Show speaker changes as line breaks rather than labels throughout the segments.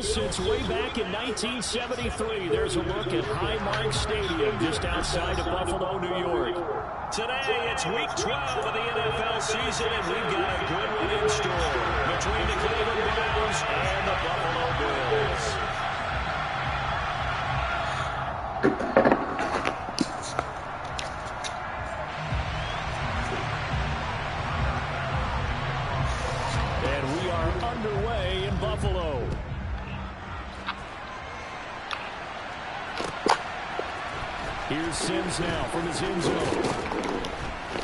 Bills since way back in 1973. There's a look at Highmark Stadium just outside of Buffalo, New York. Today, it's Week 12 of the NFL season, and we've got a good one in store between the Cleveland Browns and the Buffalo Bills. And we are underway in Buffalo. Here's Sims now from his end zone.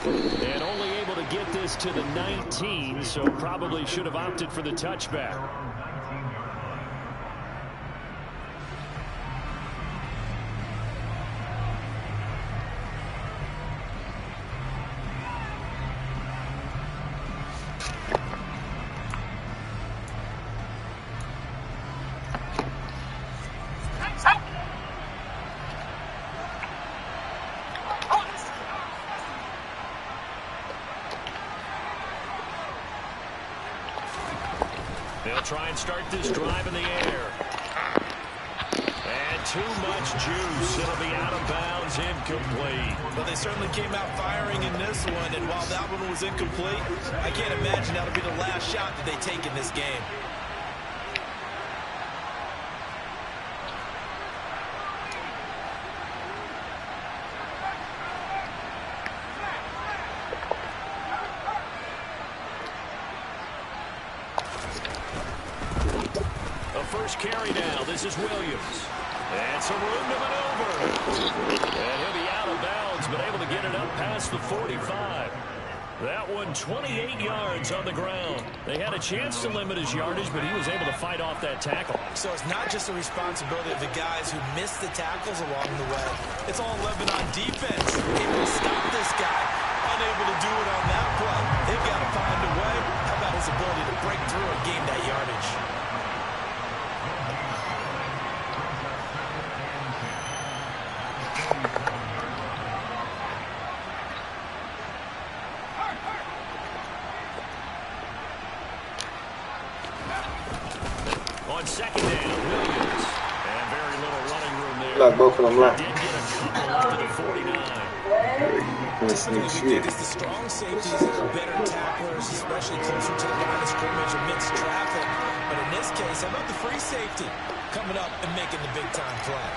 And only able to get this to the 19, so probably should have opted for the touchback. They'll try and start this drive in the air. And too much juice. It'll be out of bounds, incomplete.
Well, they certainly came out firing in this one, and while that one was incomplete, I can't imagine that'll be the last shot that they take in this game.
First carry now. This is Williams. And some room to maneuver. And he'll be out of bounds, but able to get it up past the 45. That one 28 yards on the ground. They had a chance to limit his yardage, but he was able to fight off that tackle.
So it's not just the responsibility of the guys who missed the tackles along the way. It's all 11 on defense. Able to stop this guy. Unable to do it on that play. They've got to find a way. How about his ability to break through and gain that yardage?
On second down, Williams. And very little running room there.
Like both of them left.
Did get a couple up to the 49.
Typically, we think it's the strong safeties that are better tacklers, especially closer to the line of scrimmage amidst traffic. But in this case, how about the free safety coming up and making the big-time play?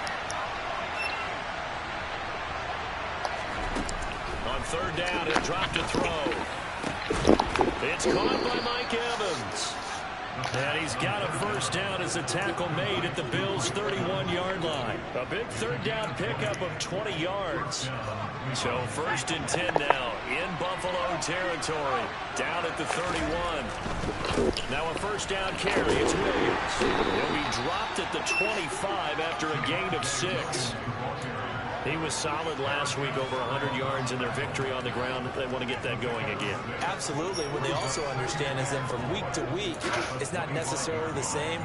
On third down, he'll drop to throw. It's caught by Mike Evans. And he's got a first down as a tackle made at the Bills' 31-yard line. A big third down pickup of 20 yards. So first and 10 now in Buffalo territory. Down at the 31. Now a first down carry. It's Williams. He'll be dropped at the 25 after a gain of 6. He was solid last week, over 100 yards in their victory on the ground. They want to get that going again.
Absolutely. What they also understand is that from week to week, it's not necessarily the same,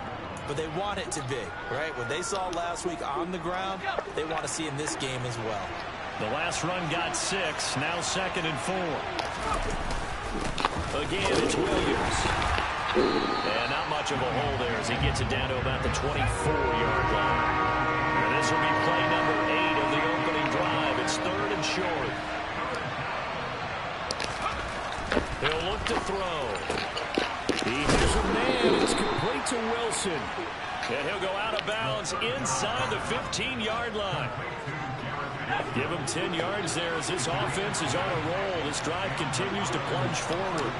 but they want it to be, right? What they saw last week on the ground, they want to see in this game as well.
The last run got 6, now second and 4. Again, it's Williams. And not much of a hole there as he gets it down to about the 24-yard line. And this will be play number 8 of the opening drive. It's third and short. He'll look to throw. He has a man. It's complete to Wilson. And he'll go out of bounds inside the 15-yard line. Give him 10 yards there as this offense is on a roll. This drive continues to plunge forward.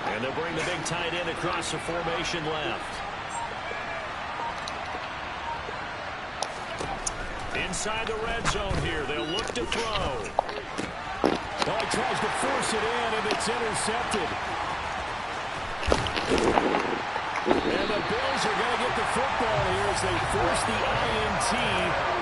And they'll bring the big tight end across the formation left. Inside the red zone here. They'll look to throw. Oh, he tries to force it in, and it's intercepted. And the Bills are going to get the football here as they force the INT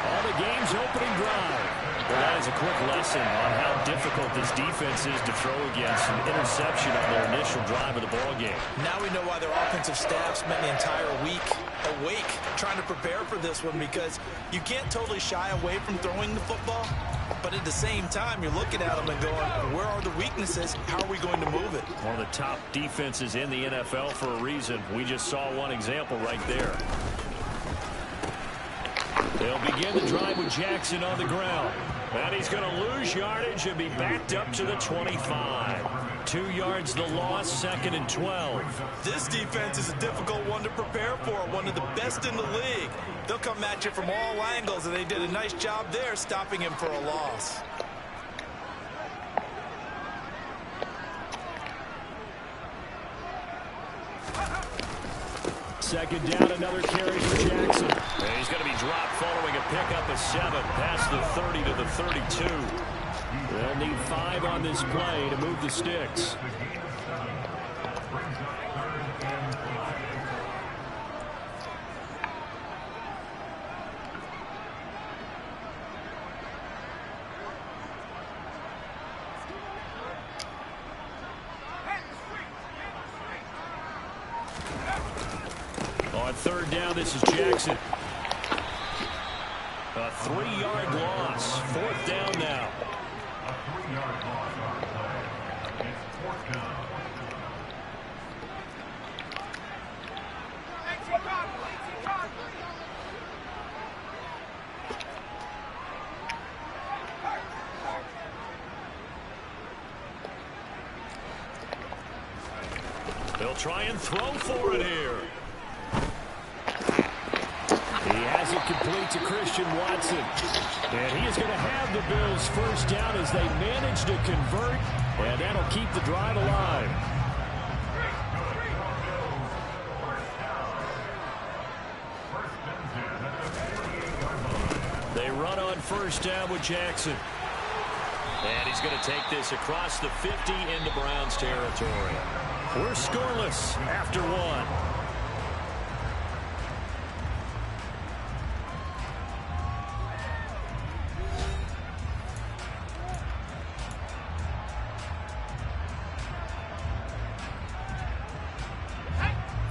on the game's opening drive. Well, that is a quick lesson on how difficult this defense is to throw against an interception on their initial drive of the ballgame.
Now we know why their offensive staff spent the entire week awake trying to prepare for this one, because you can't totally shy away from throwing the football, but at the same time, you're looking at them and going, where are the weaknesses? How are we going to move it?
One of the top defenses in the NFL for a reason. We just saw one example right there. They'll begin the drive with Jackson on the ground. And he's going to lose yardage and be backed up to the 25. 2 yards the loss, 2nd and 12.
This defense is a difficult one to prepare for, one of the best in the league. They'll come at you from all angles, and they did a nice job there stopping him for a loss.
Second down, another carry for Jackson. And he's going to be dropped following a pickup of 7 past the 30 to the 32. They'll need 5 on this play to move the sticks. On 3rd down, this is Jackson. A 3-yard loss. 4th down now.
A 3-yard loss on the play. It's 4th down.
They'll try and throw for it here. He has it complete to Christian Watson. And he is going to have the Bills first down as they manage to convert. And that'll keep the drive alive. They run on 1st down with Jackson. And he's going to take this across the 50 into Browns territory. We're scoreless after 1.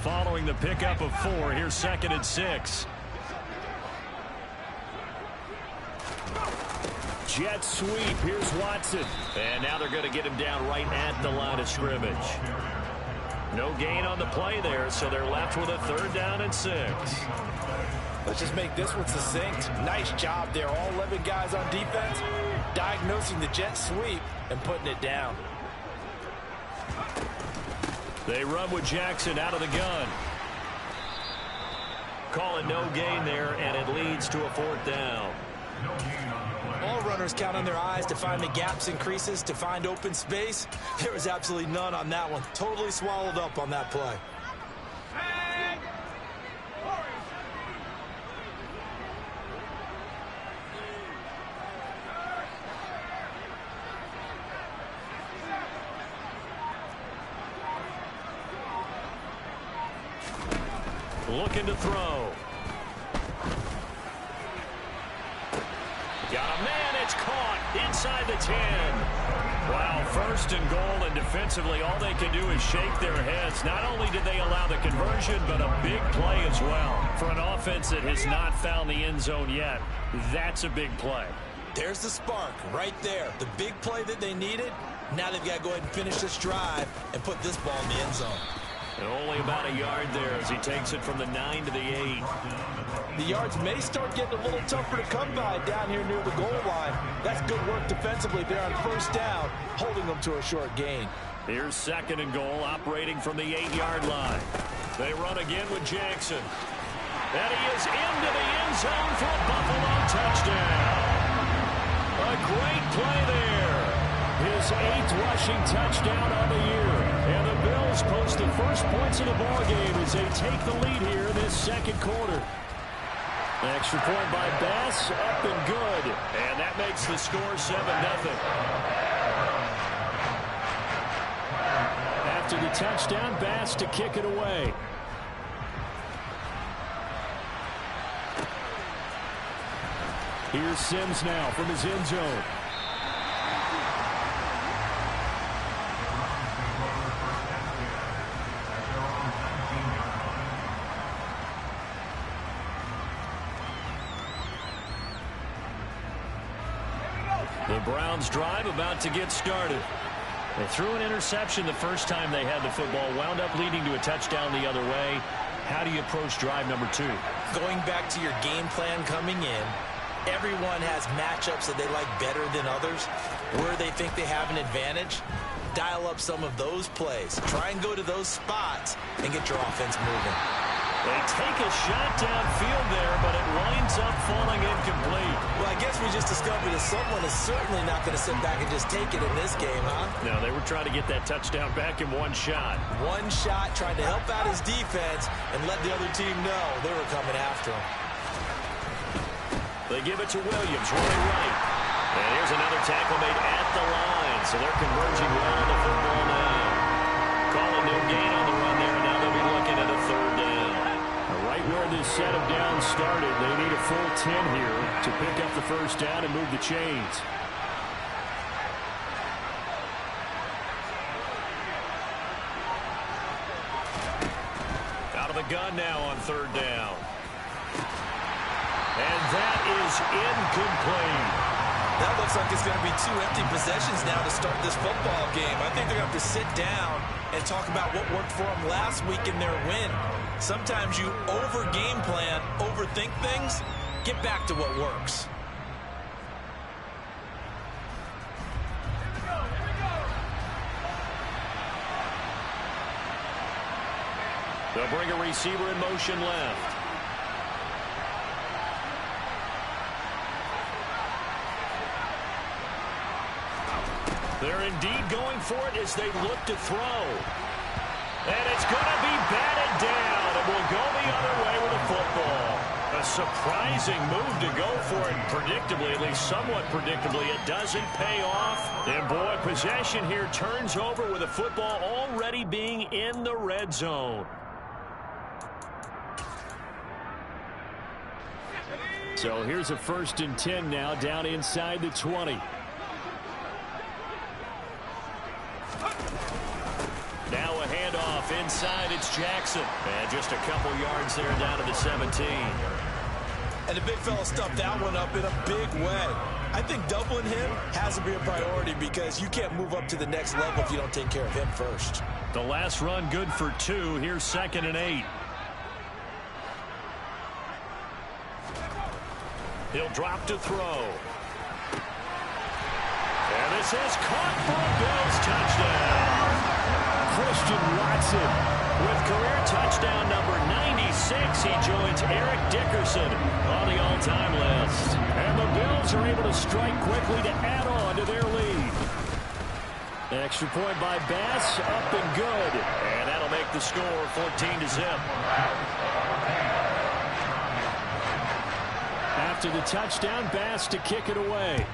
Following the pickup of 4, here's 2nd and 6. Jet sweep. Here's Watson. And now they're going to get him down right at the line of scrimmage. No gain on the play there, so they're left with a 3rd down and 6.
Let's just make this one succinct. Nice job there. All 11 guys on defense diagnosing the jet sweep and putting it down.
They run with Jackson out of the gun. Calling no gain there, and it leads to a 4th down.
All runners count on their eyes to find the gaps and creases, to find open space. There was absolutely none on that one. Totally swallowed up on that play.
Looking to throw. Got a man, it's caught inside the 10. Wow, 1st and goal, and defensively all they can do is shake their heads. Not only did they allow the conversion, but a big play as well. For an offense that has not found the end zone yet, that's a big play.
There's the spark right there. The big play that they needed. Now they've got to go ahead and finish this drive and put this ball in the end zone.
And only about a yard there as he takes it from the 9 to the 8.
The yards may start getting a little tougher to come by down here near the goal line. That's good work defensively there on 1st down, holding them to a short gain.
Here's 2nd and goal, operating from the 8-yard line. They run again with Jackson. And he is into the end zone for a Buffalo touchdown. A great play there. His 8th rushing touchdown on the year. And the Bills post the first points of the ballgame as they take the lead here in this 2nd quarter. Extra point by Bass, up and good. And that makes the score 7-0. After the touchdown, Bass to kick it away. Here's Sims now from his end zone. The Browns drive about to get started. They threw an interception the first time they had the football, wound up leading to a touchdown the other way. How do you approach drive number 2?
Going back to your game plan coming in, everyone has matchups that they like better than others. Where they think they have an advantage, dial up some of those plays. Try and go to those spots and get your offense moving.
They take a shot downfield there, but it winds up falling incomplete.
Well, I guess we just discovered that someone is certainly not going to sit back and just take it in this game, huh?
No, they were trying to get that touchdown back in one shot.
One shot, trying to help out his defense and let the other team know they were coming after him.
They give it to Williams, running right. And here's another tackle made at the line, so they're converging well on the football now. Calling no gain on the run there, and now they'll be looking at a third down. Right where this set of downs started, they need a full 10 here to pick up the first down and move the chains. Out of the gun now on third down. And that is incomplete.
That looks like it's going to be 2 empty possessions now to start this football game. I think they're going to have to sit down and talk about what worked for them last week in their win. Sometimes you over-game plan, overthink things. Get back to what works.
They'll bring a receiver in motion left. They're indeed going for it as they look to throw. And it's going to be batted down, and will go the other way with the football. A surprising move to go for it, predictably, at least somewhat predictably. It doesn't pay off. And, boy, possession here turns over with the football already being in the red zone. So here's a 1st and 10 now, down inside the 20. Now a handoff inside. It's Jackson. And just a couple yards there down to the 17.
And the big fella stuffed that one up in a big way. I think doubling him has to be a priority because you can't move up to the next level if you don't take care of him first.
The last run good for 2. Here's 2nd and 8. He'll drop to throw. And this is caught for a Bills touchdown. Christian Watson with career touchdown number 96. He joins Eric Dickerson on the all-time list. And the Bills are able to strike quickly to add on to their lead. Extra point by Bass, up and good. And that'll make the score 14-0. After the touchdown, Bass to kick it away.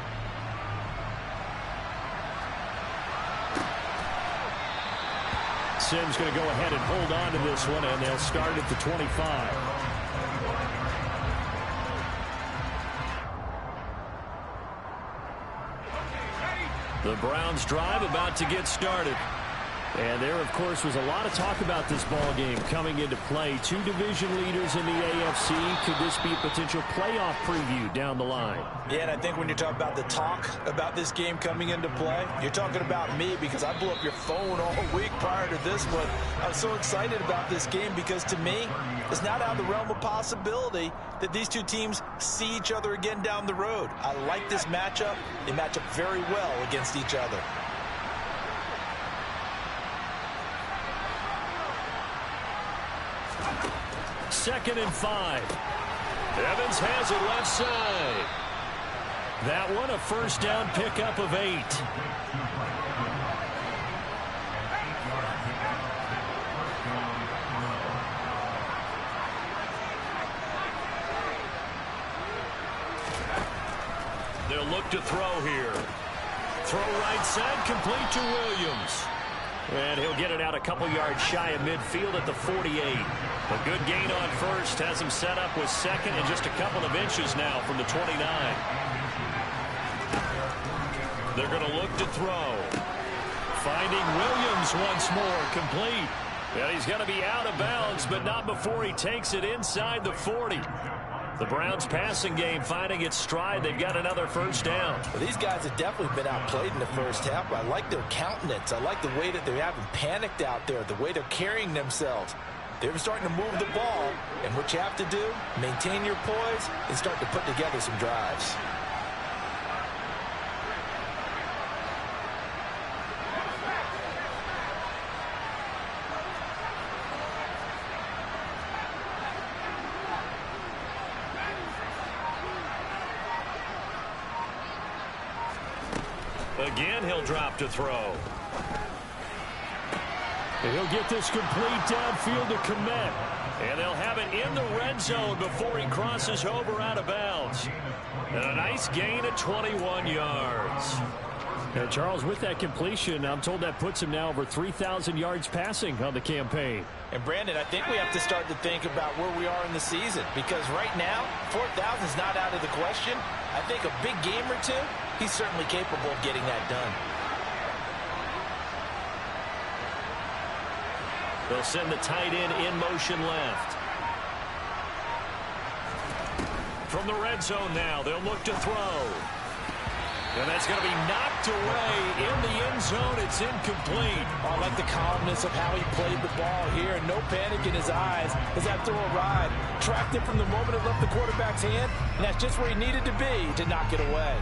Sims going to go ahead and hold on to this one, and they'll start at the 25. The Browns drive about to get started. And there, of course, was a lot of talk about this ball game coming into play. 2 division leaders in the AFC. Could this be a potential playoff preview down the line?
Yeah, and I think when you're talking about the talk about this game coming into play, you're talking about me because I blew up your phone all week prior to this one. I'm so excited about this game because to me, it's not out of the realm of possibility that these 2 teams see each other again down the road. I like this matchup. They match up very well against each other.
Second and 5. Evans has it left side. That one a first down pickup of 8. They'll look to throw here. Throw right side, complete to Williams. And he'll get it out a couple yards shy of midfield at the 48. A good gain on first has him set up with second and just a couple of inches now from the 29. They're going to look to throw. Finding Williams once more, complete. And he's going to be out of bounds, but not before he takes it inside the 40. The Browns passing game finding its stride. They've got another first down.
Well, these guys have definitely been outplayed in the first half. I like their countenance. I like the way that they haven't panicked out there, the way they're carrying themselves. They're starting to move the ball, and what you have to do, maintain your poise and start to put together some drives.
Again, he'll drop to throw. And he'll get this complete downfield to Komet. And they'll have it in the red zone before he crosses over out of bounds. And a nice gain of 21 yards. And Charles, with that completion, I'm told that puts him now over 3,000 yards passing on the campaign.
And Brandon, I think we have to start to think about where we are in the season, because right now 4,000 is not out of the question. I think a big game or two, he's certainly capable of getting that done.
They'll send the tight end in motion left. From the red zone now, they'll look to throw. And that's going to be knocked away in the end zone. It's incomplete.
I like the calmness of how he played the ball here. No panic in his eyes as that throw arrived. Tracked it from the moment it left the quarterback's hand, and that's just where he needed to be to knock it away.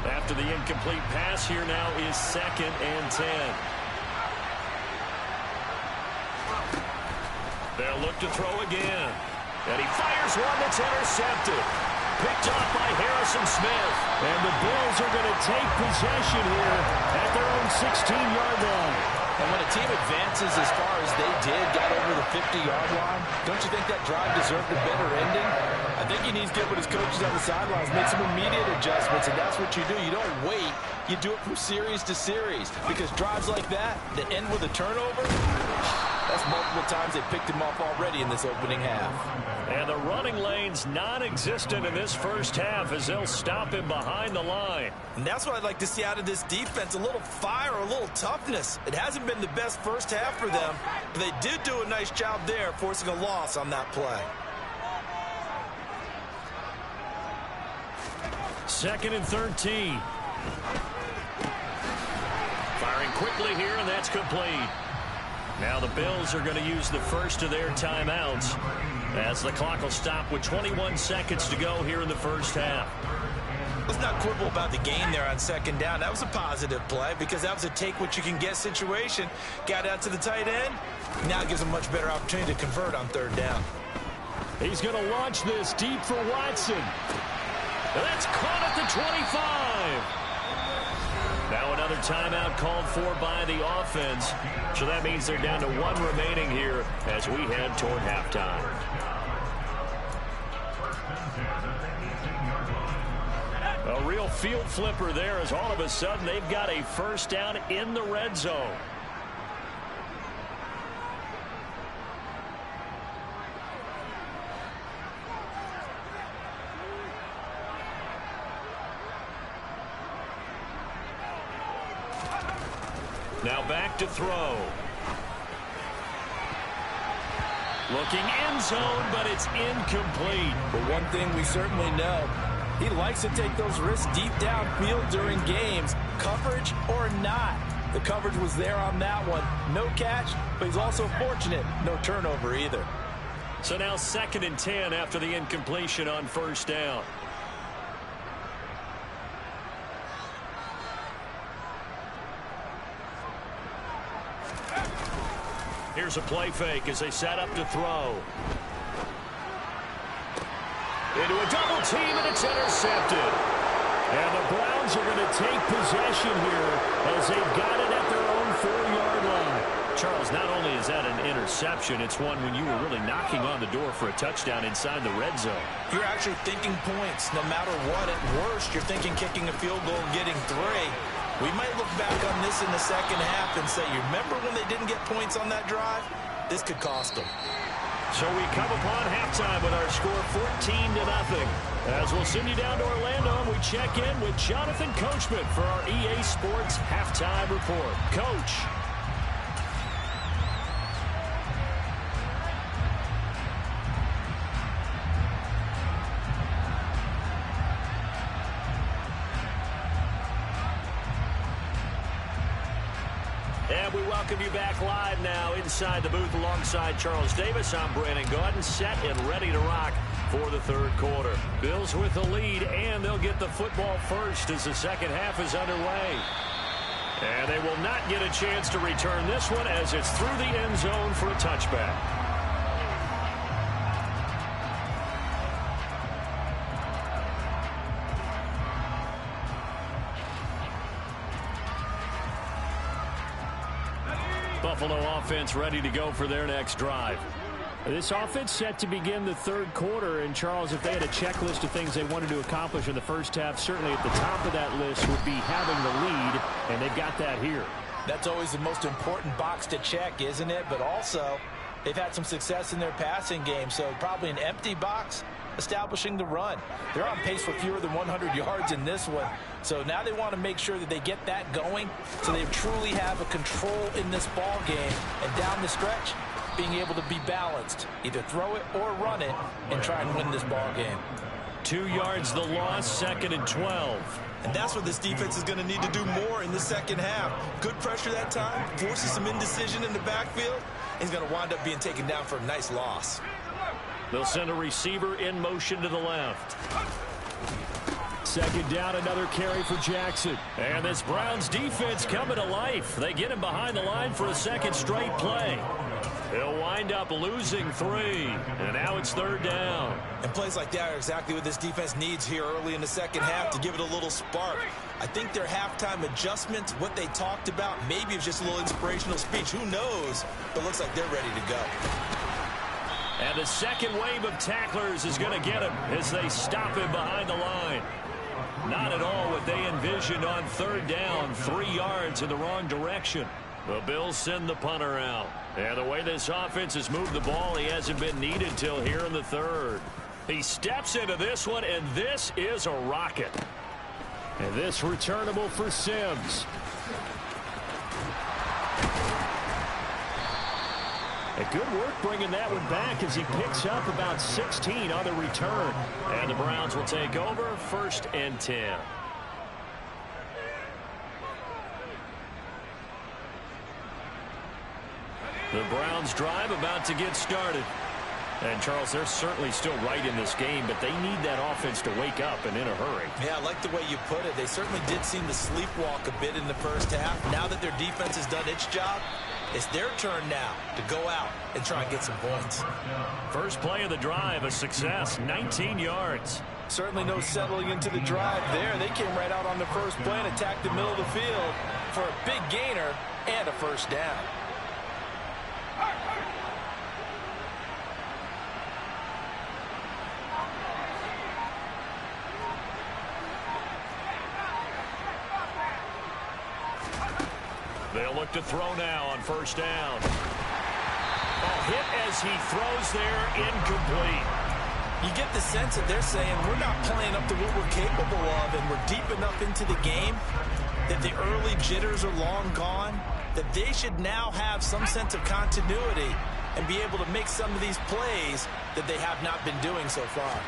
After the incomplete pass, here now is 2nd and 10. They'll look to throw again. And he fires one that's intercepted. Picked off by Harrison Smith. And the Bills are going to take possession here at their own 16-yard line.
And when a team advances as far as they did, got over the 50-yard line, don't you think that drive deserved a better ending? I think he needs to get with his coaches on the sidelines, make some immediate adjustments, and that's what you do. You don't wait. You do it from series to series, because drives like that end with a turnover, that's multiple times they picked him off already in this opening half.
And the running lane's non-existent in this first half as they'll stop him behind the line.
And that's what I'd like to see out of this defense, a little fire, a little toughness. It hasn't been the best first half for them, but they did do a nice job there, forcing a loss on that play.
2nd and 13. Firing quickly here, and that's complete. Now the Bills are going to use the first of their timeouts as the clock will stop with 21 seconds to go here in the first half.
Let's not quibble about the gain there on 2nd down. That was a positive play because that was a take-what-you-can-get situation. Got out to the tight end. Now gives him a much better opportunity to convert on 3rd down.
He's going to launch this deep for Watson. And that's caught at the 25. Now another timeout called for by the offense. So that means they're down to 1 remaining here as we head toward halftime. A real field flipper there as all of a sudden they've got a first down in the red zone. Now back to throw. Looking end zone, but it's incomplete.
But one thing we certainly know, he likes to take those risks deep downfield during games, coverage or not. The coverage was there on that one. No catch, but he's also fortunate. No turnover either.
So now 2nd and 10 after the incompletion on 1st down. Here's a play fake as they set up to throw. Into a double team, and it's intercepted. And the Browns are going to take possession here as they've got it at their own 4-yard line. Charles, not only is that an interception, it's one when you were really knocking on the door for a touchdown inside the red zone.
You're actually thinking points. No matter what, at worst, you're thinking kicking a field goal and getting 3. We might look back on this in the second half and say, you remember when they didn't get points on that drive? This could cost them.
So we come upon halftime with our score 14-0. As we'll send you down to Orlando, and we check in with Jonathan Coachman for our EA Sports Halftime Report. Coach. And we welcome you back live now inside the booth alongside Charles Davis. I'm Brandon Gaudin, set and ready to rock for the third quarter. Bills with the lead, and they'll get the football first as the second half is underway. And they will not get a chance to return this one as it's through the end zone for a touchback. Buffalo offense ready to go for their next drive. This offense set to begin the third quarter. And, Charles, if they had a checklist of things they wanted to accomplish in the first half, certainly at the top of that list would be having the lead, and they've got that here.
That's always the most important box to check, isn't it? But also, they've had some success in their passing game, so probably an empty box establishing the run. They're on pace for fewer than 100 yards in this one. So now they want to make sure that they get that going so they truly have a control in this ball game. And down the stretch, being able to be balanced, either throw it or run it, and try and win this ball game.
2 yards the loss, 2nd and 12.
And that's what this defense is going to need to do more in the second half. Good pressure that time, forces some indecision in the backfield. He's going to wind up being taken down for a nice loss.
They'll send a receiver in motion to the left. 2nd down, another carry for Jackson. And this Browns defense coming to life. They get him behind the line for a second straight play. He'll wind up losing 3. And now it's 3rd down.
And plays like that are exactly what this defense needs here early in the second half to give it a little spark. I think their halftime adjustments, what they talked about, maybe it's just a little inspirational speech. Who knows? But looks like they're ready to go.
And the second wave of tacklers is going to get him as they stop him behind the line. Not at all what they envisioned on 3rd down. 3 yards in the wrong direction. The Bills send the punter out. And the way this offense has moved the ball, he hasn't been needed till here in the 3rd. He steps into this one, and this is a rocket. And this returnable for Sims. A good work bringing that one back as he picks up about 16 on the return. And the Browns will take over 1st and 10. The Browns drive about to get started. And, Charles, they're certainly still right in this game, but they need that offense to wake up and in a hurry.
Yeah, I like the way you put it. They certainly did seem to sleepwalk a bit in the first half. Now that their defense has done its job, it's their turn now to go out and try and get some points.
First play of the drive, a success, 19 yards.
Certainly no settling into the drive there. They came right out on the first play and attacked the middle of the field for a big gainer and a 1st down.
They'll look to throw now on 1st down. A hit as he throws there, incomplete.
You get the sense that they're saying we're not playing up to what we're capable of, and we're deep enough into the game that the early jitters are long gone, that they should now have some sense of continuity and be able to make some of these plays that they have not been doing so far.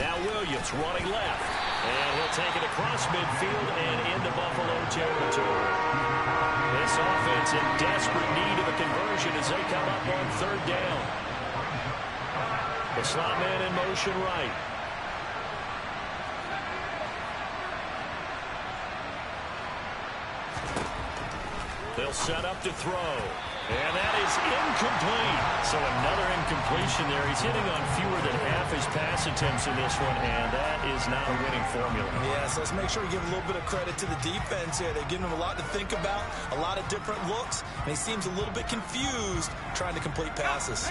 Now Williams running left. And he'll take it across midfield and into Buffalo territory. This offense in desperate need of a conversion as they come up on 3rd down. The slot man in motion right. They'll set up to throw. And that is incomplete. So another incompletion there. He's hitting on fewer than half his pass attempts in this one, and that is not a winning formula.
Yeah, so let's make sure we give a little bit of credit to the defense here. They're giving him a lot to think about, a lot of different looks, and he seems a little bit confused trying to complete passes.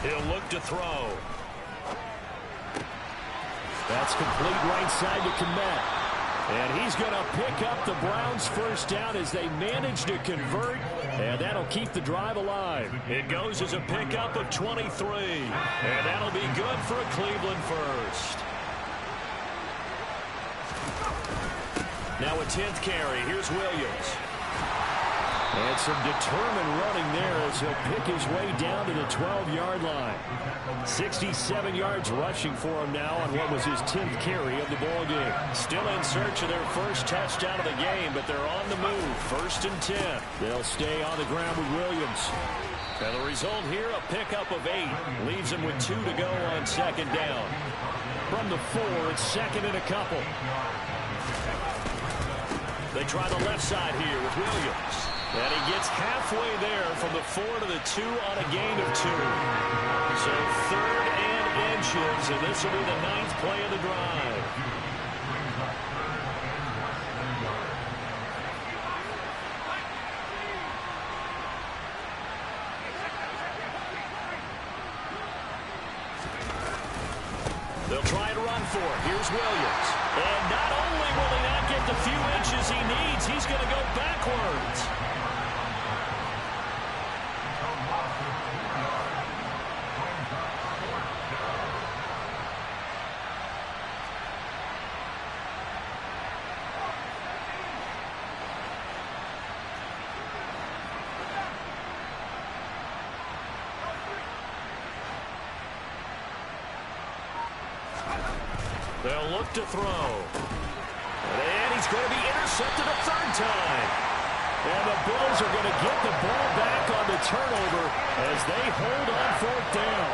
He'll look to throw. That's complete right side to Kmet. And he's going to pick up the Browns' first down as they manage to convert. And that'll keep the drive alive. It goes as a pickup of 23. And that'll be good for a Cleveland first. Now a 10th carry. Here's Williams. And some determined running there as he'll pick his way down to the 12-yard line. 67 yards rushing for him now on what was his 10th carry of the ballgame. Still in search of their first touchdown of the game, but they're on the move. 1st and 10. They'll stay on the ground with Williams. And the result here, a pickup of 8. Leaves them with 2 to go on 2nd down. From the 4, it's 2nd and a couple. They try the left side here with Williams. And he gets halfway there from the 4 to the 2 on a gain of 2. So 3rd and inches, and this will be the 9th play of the drive. They'll try and run for it. Here's Williams. And not only will he not get the few inches he needs, he's going to go backwards. They'll look to throw. And he's going to be intercepted a 3rd time. And the Bills are going to get the ball back on the turnover as they hold on 4th down.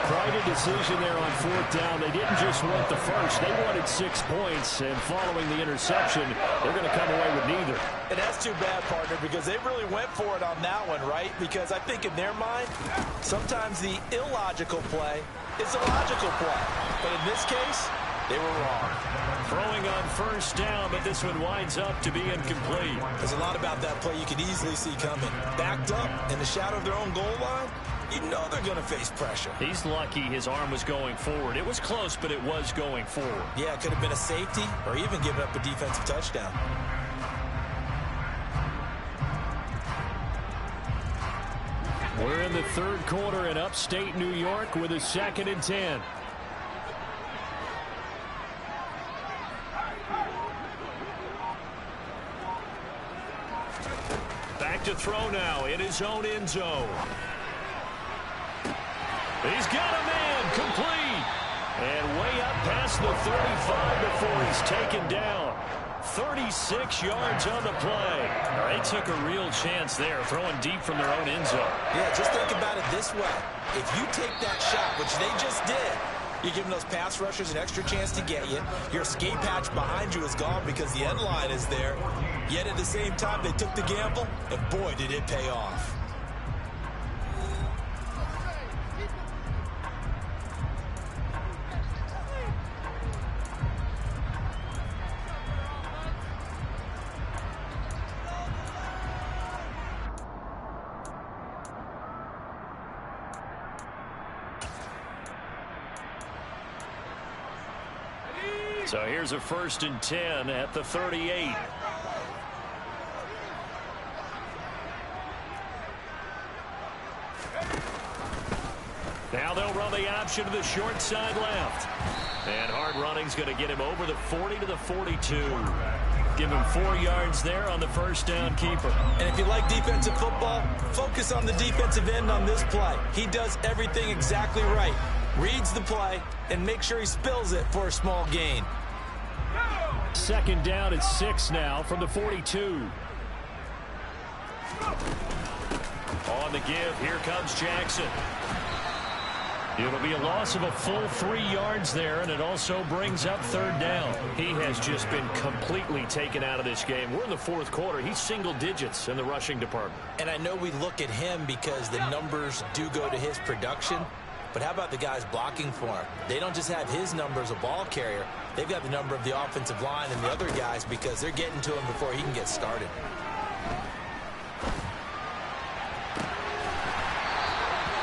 Quite a decision there on 4th down. They didn't just want the first. They wanted 6 points. And following the interception, they're going to come away with neither.
And that's too bad, partner, because they really went for it on that one, right? Because I think in their mind, sometimes the illogical play is a logical play. But in this case, they were wrong.
Throwing on 1st down, but this one winds up to be incomplete.
There's a lot about that play you can easily see coming. Backed up in the shadow of their own goal line, you know they're going to face pressure.
He's lucky his arm was going forward. It was close, but it was going forward.
Yeah, it could have been a safety or even given up a defensive touchdown.
We're in the 3rd quarter in upstate New York with a 2nd and 10. Back to throw now in his own end zone. He's got a man complete. And way up past the 35 before he's taken down. 36 yards on the play. They took a real chance there, throwing deep from their own end zone.
Yeah, just think about it this way. If you take that shot, which they just did, you're giving those pass rushers an extra chance to get you. Your escape hatch behind you is gone because the end line is there. Yet at the same time, they took the gamble, and boy, did it pay off.
So here's a 1st and 10 at the 38. Now they'll run the option to the short side left. And hard running's going to get him over the 40 to the 42. Give him 4 yards there on the 1st down keeper.
And if you like defensive football, focus on the defensive end on this play. He does everything exactly right. Reads the play and makes sure he spills it for a small gain.
Second down at 6 now from the 42. On the give, here comes Jackson. It'll be a loss of a full 3 yards there, and it also brings up third down. He has just been completely taken out of this game. We're in the fourth quarter. He's single digits in the rushing department.
And I know we look at him because the numbers do go to his production, but how about the guys blocking for him? They don't just have his number as a ball carrier. They've got the number of the offensive line and the other guys because they're getting to him before he can get started.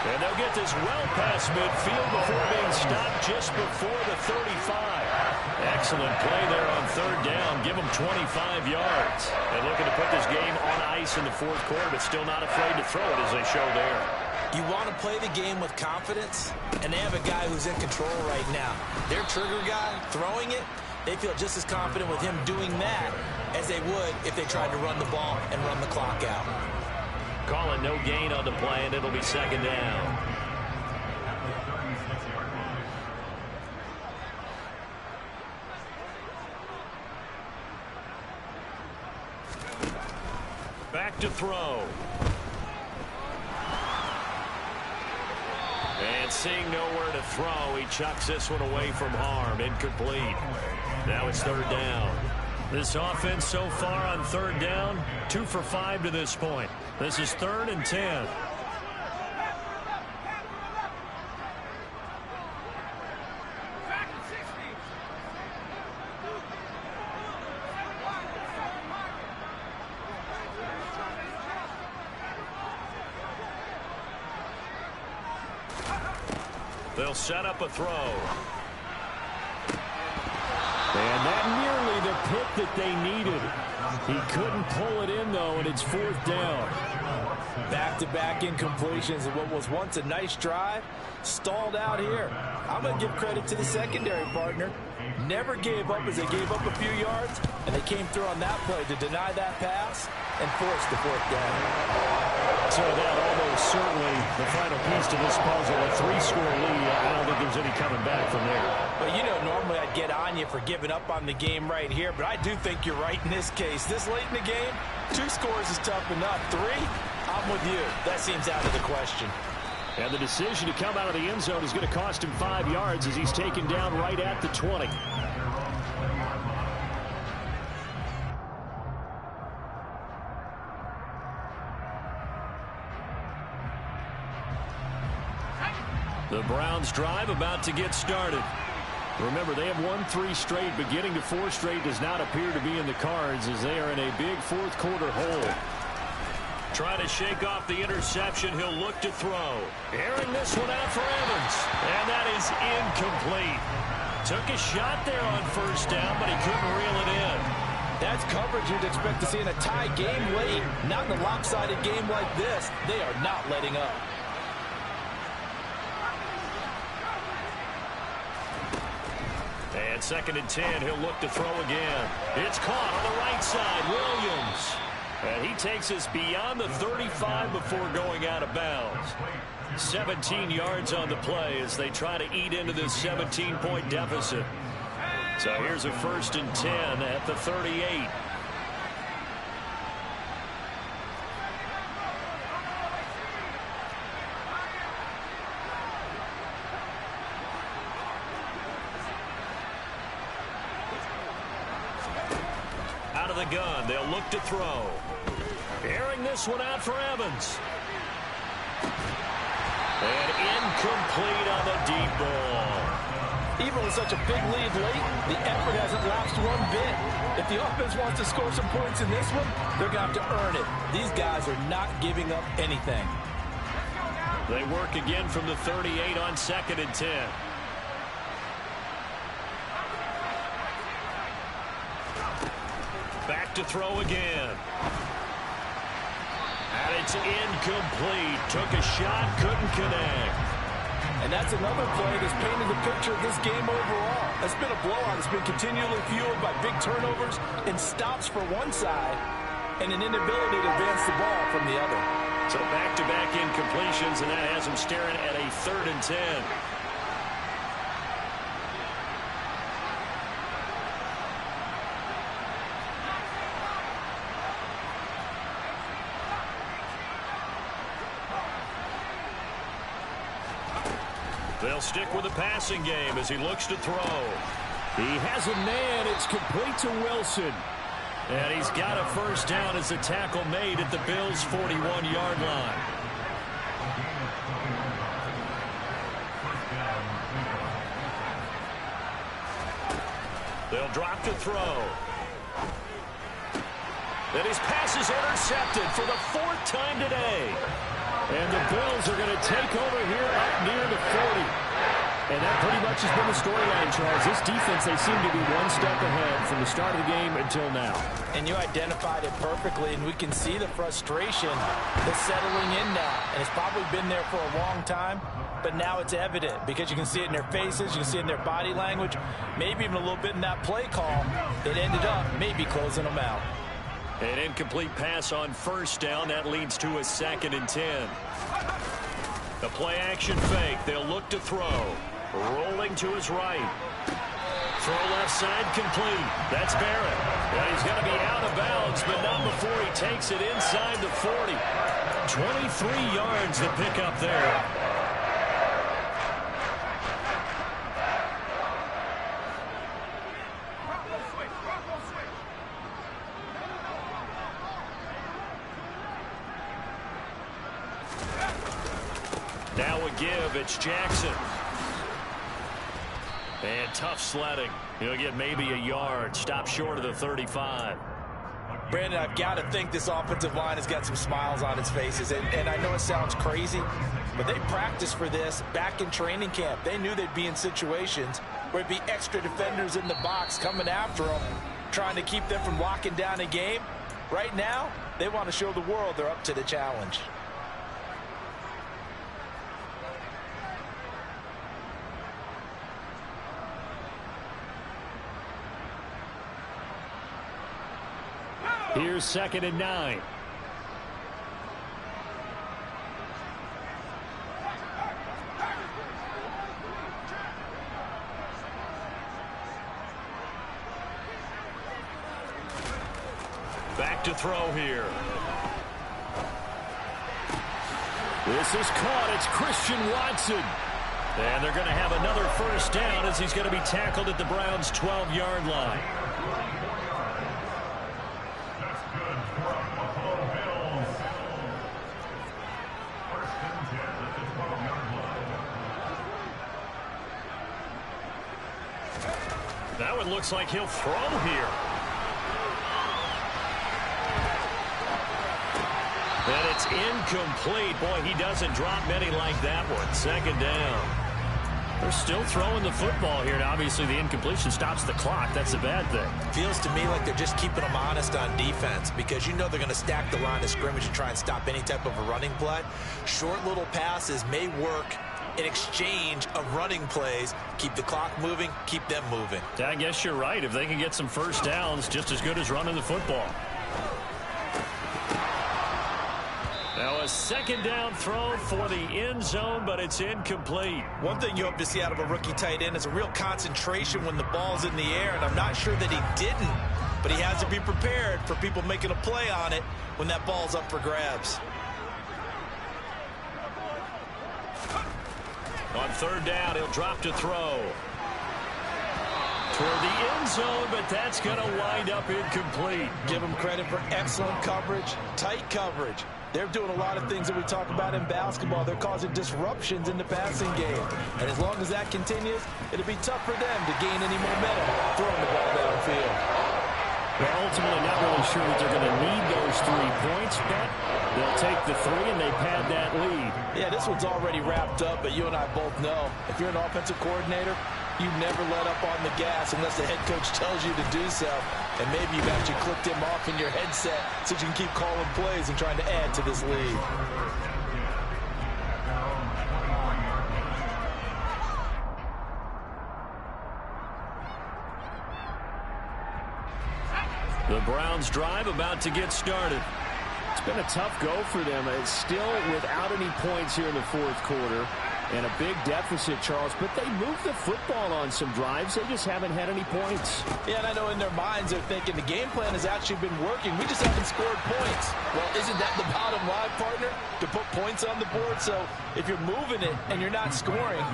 And they'll get this well past midfield before being stopped just before the 35. Excellent play there on third down. Give them 25 yards. And looking to put this game on ice in the fourth quarter, but still not afraid to throw it as they show there.
You want to play the game with confidence, and they have a guy who's in control right now. Their trigger guy throwing it, they feel just as confident with him doing that as they would if they tried to run the ball and run the clock out.
Calling no gain on the play, and it'll be second down. Back to throw. And seeing nowhere to throw, he chucks this one away from harm. Incomplete. Now it's third down. This offense so far on third down, 2 for 5 to this point. This is 3rd and 10. They'll set up a throw. And that nearly the pick that they needed. He couldn't pull it in, though, and it's 4th down.
Back-to-back incompletions of what was once a nice drive, stalled out here. I'm going to give credit to the secondary partner. Never gave up as they gave up a few yards, and they came through on that play to deny that pass and force the 4th down.
So that almost certainly the final piece to this puzzle, a 3-score lead. I don't think there's any coming back from there.
Well, you know, normally I'd get on you for giving up on the game right here, but I do think you're right in this case. This late in the game, 2 scores is tough enough. 3, I'm with you. That seems out of the question.
And the decision to come out of the end zone is going to cost him 5 yards as he's taken down right at the 20. The Browns drive about to get started. Remember, they have won 3 straight, but getting to 4 straight does not appear to be in the cards as they are in a big fourth quarter hole. Trying to shake off the interception. He'll look to throw. Airing this one out for Evans. And that is incomplete. Took a shot there on first down, but he couldn't reel it in.
That's coverage you'd expect to see in a tie game late. Not in a lopsided game like this. They are not letting up.
And 2nd and 10, he'll look to throw again. It's caught on the right side, Williams. And he takes us beyond the 35 before going out of bounds. 17 yards on the play as they try to eat into this 17-point deficit. So here's a 1st and 10 at the 38. Out of the gun, they'll look to throw. Airing this one out for Evans. And incomplete on the deep ball.
Even with such a big lead late, the effort hasn't lapsed one bit. If the offense wants to score some points in this one, they're going to have to earn it. These guys are not giving up anything.
They work again from the 38 on 2nd and 10. Back to throw again. And it's incomplete. Took a shot, couldn't connect.
And that's another play that's painted the picture of this game overall. It's been a blowout. It's been continually fueled by big turnovers and stops for one side and an inability to advance the ball from the other.
So back-to-back incompletions, and that has them staring at a 3rd and 10. They'll stick with the passing game as he looks to throw.
He has a man. It's complete to Wilson.
And he's got a first down as the tackle made at the Bills' 41-yard line. They'll drop to throw. And his pass is intercepted for the 4th time today.
And the Bills are going to take over here up near the 40. And that pretty much has been the storyline, Charles. This defense, they seem to be one step ahead from the start of the game until now.
And you identified it perfectly, and we can see the frustration that's settling in now. And it's probably been there for a long time, but now it's evident because you can see it in their faces, you can see it in their body language, maybe even a little bit in that play call that ended up maybe closing them out.
An incomplete pass on first down. That leads to a 2nd and 10. The play-action fake. They'll look to throw. Rolling to his right. Throw left side complete. That's Barrett. And he's going to be out of bounds, but not before he takes it inside the 40. 23 yards to pick up there. Now a give. It's Jackson. And tough sledding. He'll get maybe a yard. Stop short of the 35.
Brandon, I've got to think this offensive line has got some smiles on its faces. And I know it sounds crazy, but they practiced for this back in training camp. They knew they'd be in situations where it'd be extra defenders in the box coming after them, trying to keep them from locking down a game. Right now, they want to show the world they're up to the challenge.
Here's 2nd and 9.
Back to throw here.
This is caught. It's Christian Watson.
And they're going to have another first down as he's going to be tackled at the Browns' 12-yard line. Now it looks like he'll throw here. And it's incomplete. Boy, he doesn't drop many like that one. 2nd down. They're still throwing the football here. And obviously, the incompletion stops the clock. That's a bad thing.
Feels to me like they're just keeping them honest on defense because you know they're going to stack the line of scrimmage and try and stop any type of a running play. Short little passes may work in exchange of running plays. Keep the clock moving, keep them moving.
I guess you're right. If they can get some first downs, just as good as running the football. Now a 2nd down throw for the end zone, but it's incomplete.
One thing you hope to see out of a rookie tight end is a real concentration when the ball's in the air, and I'm not sure that he didn't, but he has to be prepared for people making a play on it when that ball's up for grabs.
On 3rd down, he'll drop to throw. Toward the end zone, but that's going to wind up incomplete.
Give them credit for excellent coverage, tight coverage. They're doing a lot of things that we talk about in basketball. They're causing disruptions in the passing game. And as long as that continues, it'll be tough for them to gain any momentum throwing the ball downfield.
They're ultimately not really sure that they're going to need those 3 points, but they'll take the 3 and they pad that lead.
Yeah, this one's already wrapped up, but you and I both know if you're an offensive coordinator, you never let up on the gas unless the head coach tells you to do so. And maybe you've actually clicked him off in your headset so you can keep calling plays and trying to add to this lead.
The Browns drive about to get started.
It's been a tough go for them. It's still without any points here in the 4th quarter. And a big deficit, Charles, but they moved the football on some drives. They just haven't had any points.
Yeah, and I know in their minds they're thinking the game plan has actually been working. We just haven't scored points. Well, isn't that the bottom line, partner? To put points on the board? So if you're moving it and you're not scoring,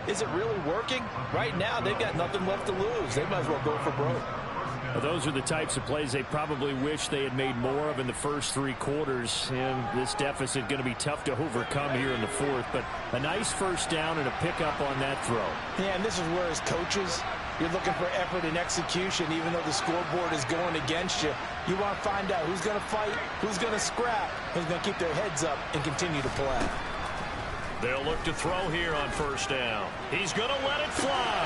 is it really working? Right now, they've got nothing left to lose. They might as well go for broke.
Well, those are the types of plays they probably wish they had made more of in the first 3 quarters. And this deficit going to be tough to overcome here in the fourth. But a nice first down and a pickup on that throw.
Yeah, and this is where as coaches, you're looking for effort and execution. Even though the scoreboard is going against you, you want to find out who's going to fight, who's going to scrap, who's going to keep their heads up and continue to play.
They'll look to throw here on first down. He's going to let it fly.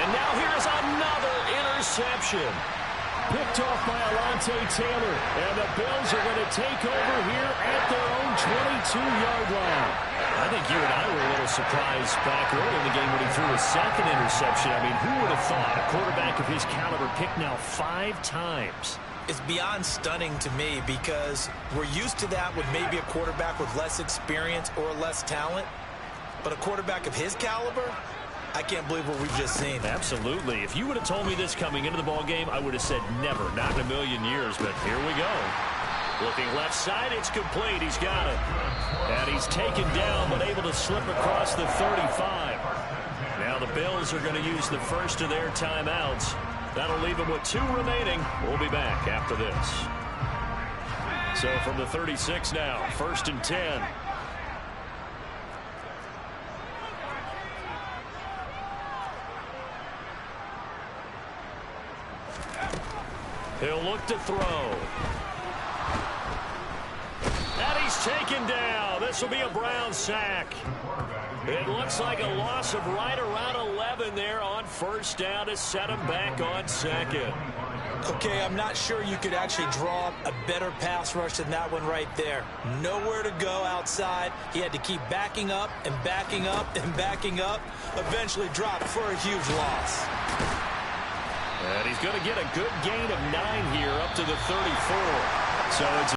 And now here's another interception.
Picked off by Alontae Taylor. And the Bills are going to take over here at their own 22-yard line.
I think you and I were a little surprised back early in the game when he threw his second interception. I mean, who would have thought a quarterback of his caliber picked now 5 times?
It's beyond stunning to me because we're used to that with maybe a quarterback with less experience or less talent. But a quarterback of his caliber, I can't believe what we've just seen.
Absolutely. If you would have told me this coming into the ball game, I would have said never, not in a million years. But here we go. Looking left side, it's complete. He's got it. And he's taken down, but able to slip across the 35. Now the Bills are going to use the first of their timeouts. That'll leave them with 2 remaining. We'll be back after this. So from the 36 now, 1st and 10. He'll look to throw. And he's taken down. This will be a Brown sack. It looks like a loss of right around 11 there on first down to set him back on second.
Okay, I'm not sure you could actually draw up a better pass rush than that one right there. Nowhere to go outside. He had to keep backing up and backing up and backing up. Eventually dropped for a huge loss.
And he's going to get a good gain of 9 here up to the 34. So it's